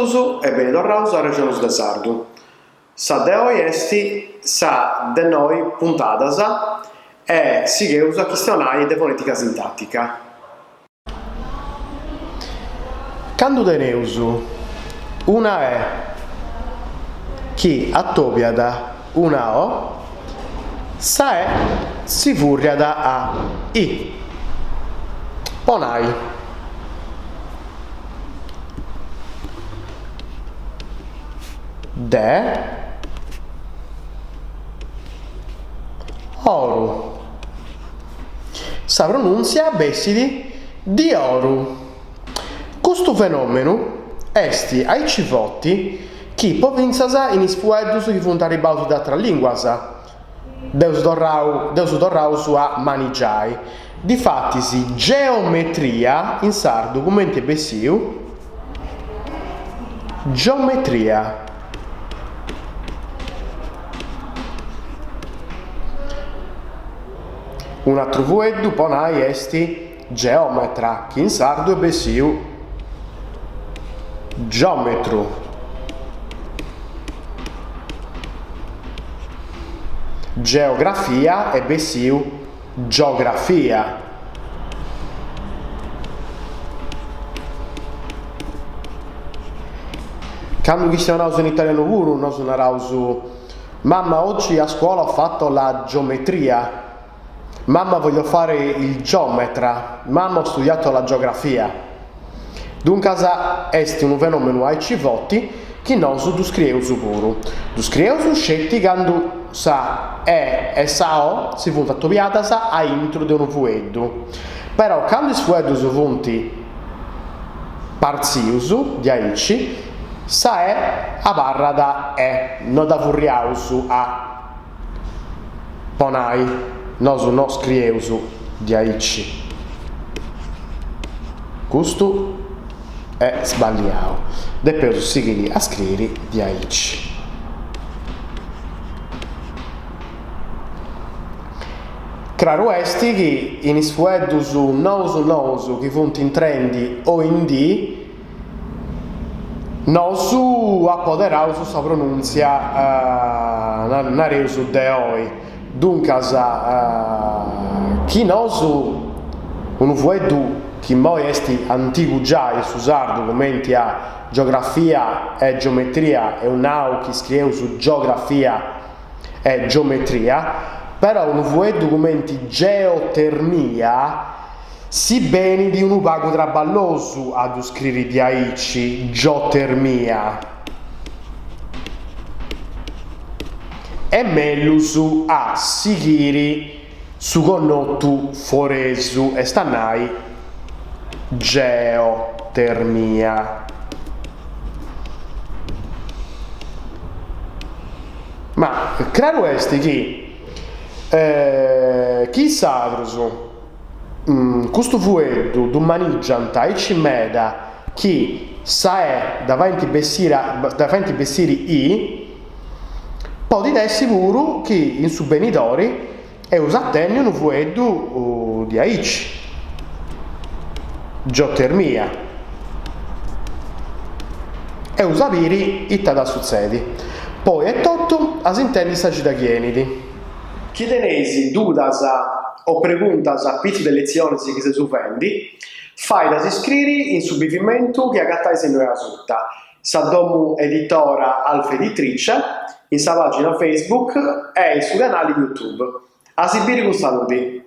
totus e bentornaus a Regionus de Sardu. Sa de hoy esti sa de noi puntadas e sigheus a chistionai de fonetica sintattica. Candu teneus una E chi attopiada una O, sa E si furriada a I. Ponai de oru. Sa pronunzia bessidi di oru. Custu fenomenu esti ai civotti chi povinzasa in isfueddus chi funt arribaus de atras linguas. Deus torraus a manigiai. Difattisi geometria in sardu commenti bessiu geometria. Un altro fueddu ponai esti geometra, chi in sardu e bessiu geometru. Geografia e bessiu geografia. Quando questionaus in italiano puru, nos naraus: mamma, oggi a scuola ho fatto la geometria. Mamma, voglio fare il geometra. Mamma, ho studiato la geografia. Dunque est un fenomeno ai civotti che nos du scrieus puru. Du scrieus scetti quando sa E sa O si funt attopiadas a intro de unu fueddu. Però quando is fueddus funt parzius di aici, sa E abarra da E, non da furriaus a ponai. Nos non scrieus di aici. Custu è sbagliato. Depeus sighiri a scrivere di aici. Claro esti chi in isfueddus nous chi funt in trendi o in D, nos apoderaus sa pronunzia nareus de oi. Duncas chi nos unu fueddu chi moi esti antigu già su sardu commenti a geografia e geometria e un nau chi scrieus geografia e geometria. Però un fueddu commenti geotermia si beni di un pagu traballosu ad scrivere di aici geotermia. E mellus a sighiri su connottu foresu e stannai geotermia. Ma claro est chi s'atrus custu fueddu du manigiant aici meda chi sa E davanti bessiri I, podit essi puru chi in su benitori eus attenni unu fueddu di aici geotermia. Eus apiri itta da succedi. Poi è tutto, as intendi sa ci da chienidi. Chi teneisi dudas o preguntas a pizzo de lezioni che se sufendi, fai da iscriri in subivimentu che agattai se noi asutta. Sa domu editora Alfa Editrice, in sa pagina Facebook e in suo canale YouTube. A sibiri con saluti.